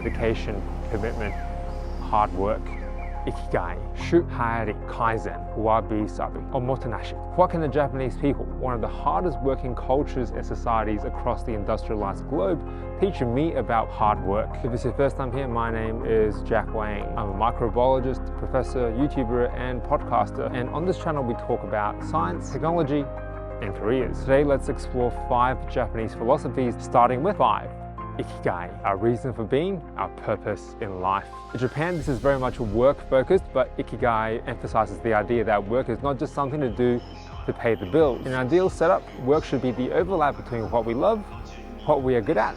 dedication, commitment, hard work. Ikigai, Shu-Ha-Ri, Kaisen, Wabi-sabi, Omotenashi. What can the Japanese people, one of the hardest working cultures and societies across the industrialized globe, teach me about hard work? If it's your first time here, my name is Wang. I'm a microbiologist, professor, YouTuber, and podcaster. And on this channel, we talk about science, technology, and careers. Today, let's explore 5 Japanese philosophies, starting with 5. Ikigai, our reason for being, our purpose in life. In Japan, this is very much work-focused, but Ikigai emphasizes the idea that work is not just something to do to pay the bills. In an ideal setup, work should be the overlap between what we love, what we are good at,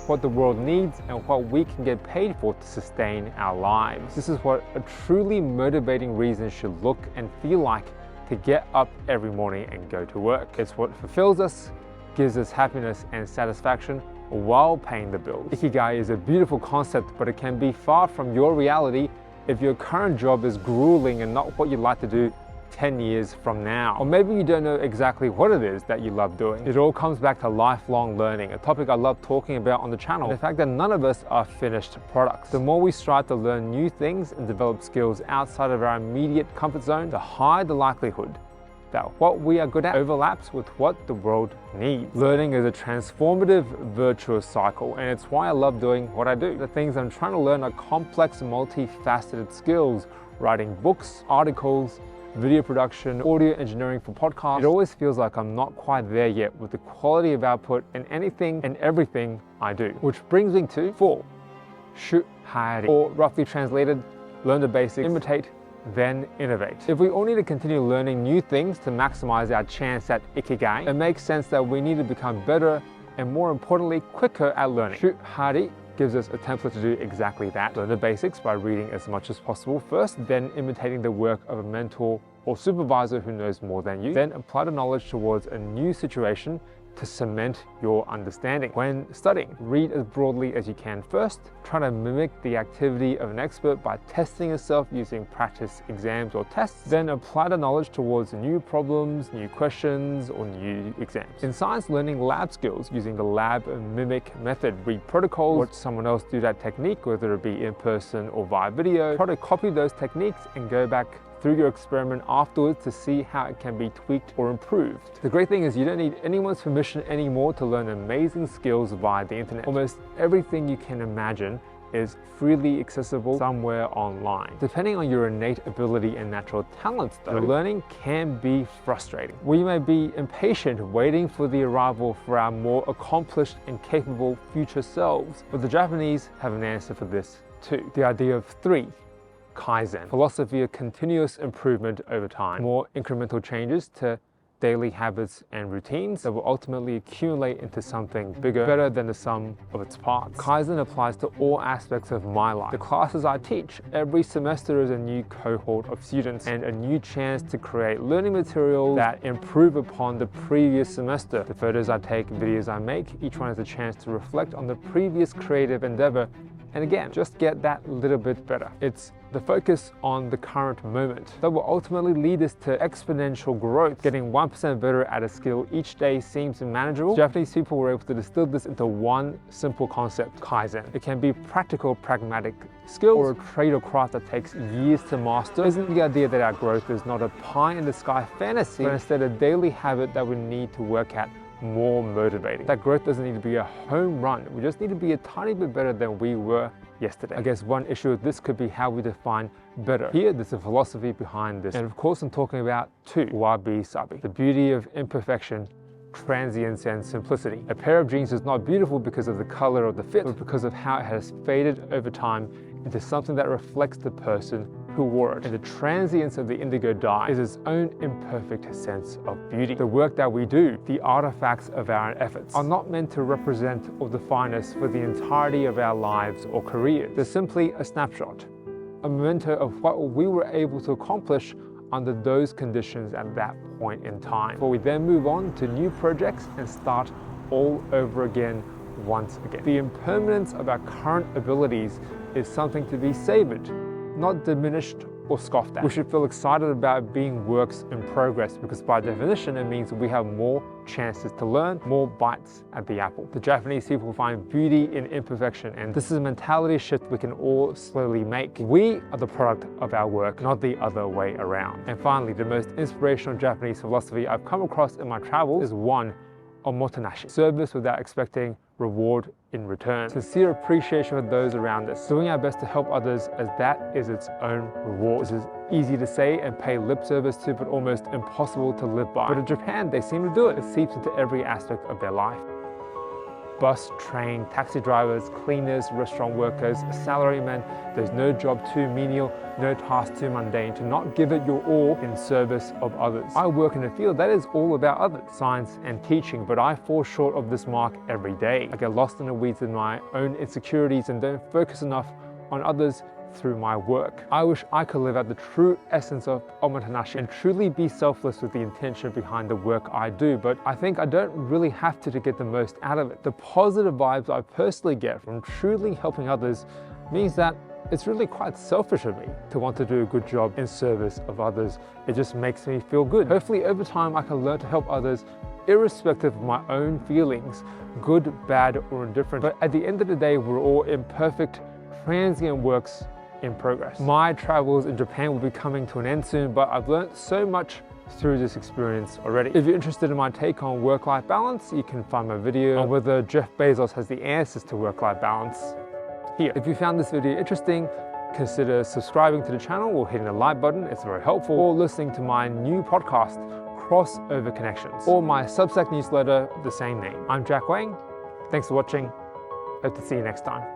what the world needs, and what we can get paid for to sustain our lives. This is what a truly motivating reason should look and feel like to get up every morning and go to work. It's what fulfills us, gives us happiness and satisfaction, while paying the bills. Ikigai is a beautiful concept, but it can be far from your reality if your current job is grueling and not what you'd like to do 10 years from now. Or maybe you don't know exactly what it is that you love doing. It all comes back to lifelong learning, a topic I love talking about on the channel. The fact that none of us are finished products. The more we strive to learn new things and develop skills outside of our immediate comfort zone, the higher the likelihood that what we are good at overlaps with what the world needs. Learning is a transformative, virtuous cycle, and it's why I love doing what I do. The things I'm trying to learn are complex, multifaceted skills: writing books, articles, video production, audio engineering for podcasts. It always feels like I'm not quite there yet with the quality of output in anything and everything I do. Which brings me to 4. Shu-Ha-Ri, or roughly translated, learn the basics, imitate, then innovate. If we all need to continue learning new things to maximize our chance at Ikigai, it makes sense that we need to become better and, more importantly, quicker at learning. Shu-Ha-Ri gives us a template to do exactly that. Learn the basics by reading as much as possible first, then imitating the work of a mentor or supervisor who knows more than you, then apply the knowledge towards a new situation to cement your understanding. When studying, read as broadly as you can first. Try to mimic the activity of an expert by testing yourself using practice exams or tests. Then apply the knowledge towards new problems, new questions, or new exams. In science, learning lab skills using the lab mimic method. Read protocols, watch someone else do that technique, whether it be in person or via video. Try to copy those techniques and go back through your experiment afterwards to see how it can be tweaked or improved. The great thing is you don't need anyone's permission anymore to learn amazing skills via the internet. Almost everything you can imagine is freely accessible somewhere online. Depending on your innate ability and natural talents, though, learning can be frustrating. We may be impatient waiting for the arrival for our more accomplished and capable future selves, but the Japanese have an answer for this too. The idea of 3. Kaisen, philosophy of continuous improvement over time. More incremental changes to daily habits and routines that will ultimately accumulate into something bigger, better than the sum of its parts. Kaisen applies to all aspects of my life. The classes I teach, every semester is a new cohort of students and a new chance to create learning materials that improve upon the previous semester. The photos I take, videos I make, each one is a chance to reflect on the previous creative endeavor and again, just get that little bit better. It's the focus on the current moment that will ultimately lead us to exponential growth. Getting 1% better at a skill each day seems manageable. Japanese people were able to distill this into one simple concept: Kaizen. It can be practical, pragmatic skills or a trade or craft that takes years to master. Isn't the idea that our growth is not a pie-in-the-sky fantasy, but instead a daily habit that we need to work at more motivating? That growth doesn't need to be a home run. We just need to be a tiny bit better than we were yesterday. I guess one issue with this could be how we define better. Here, there's a philosophy behind this. And of course, I'm talking about 2. Wabi-sabi, the beauty of imperfection, transience, and simplicity. A pair of jeans is not beautiful because of the color or the fit, but because of how it has faded over time into something that reflects the person who wore it. And the transience of the indigo dye is its own imperfect sense of beauty. The work that we do, the artifacts of our efforts, are not meant to represent or define us for the entirety of our lives or careers. They're simply a snapshot, a memento of what we were able to accomplish under those conditions at that point in time, before we then move on to new projects and start all over again once again. The impermanence of our current abilities is something to be savored, not diminished or scoffed at. We should feel excited about being works in progress because by definition it means we have more chances to learn, more bites at the apple. The Japanese people find beauty in imperfection, and this is a mentality shift we can all slowly make. We are the product of our work, not the other way around. And finally, the most inspirational Japanese philosophy I've come across in my travels is one, Omotenashi, service without expecting reward in return. Sincere appreciation for those around us, doing our best to help others as that is its own reward. This is easy to say and pay lip service to, but almost impossible to live by. But in Japan, they seem to do it. It seeps into every aspect of their life. Bus, train, taxi drivers, cleaners, restaurant workers, salarymen, there's no job too menial, no task too mundane to not give it your all in service of others. I work in a field that is all about others, science and teaching, but I fall short of this mark every day. I get lost in the weeds in my own insecurities and don't focus enough on others through my work. I wish I could live out the true essence of Omotenashi and truly be selfless with the intention behind the work I do, but I think I don't really have to get the most out of it. The positive vibes I personally get from truly helping others means that it's really quite selfish of me to want to do a good job in service of others. It just makes me feel good. Hopefully over time I can learn to help others irrespective of my own feelings, good, bad, or indifferent. But at the end of the day, we're all imperfect, transient works in progress. My travels in Japan will be coming to an end soon, but I've learned so much through this experience already. If you're interested in my take on work-life balance, you can find my video on whether Jeff Bezos has the answers to work-life balance here. If you found this video interesting, consider subscribing to the channel or hitting the like button, it's very helpful, or listening to my new podcast, Crossover Connections, or my Substack newsletter, the same name. I'm Jack Wang. Thanks for watching. Hope to see you next time.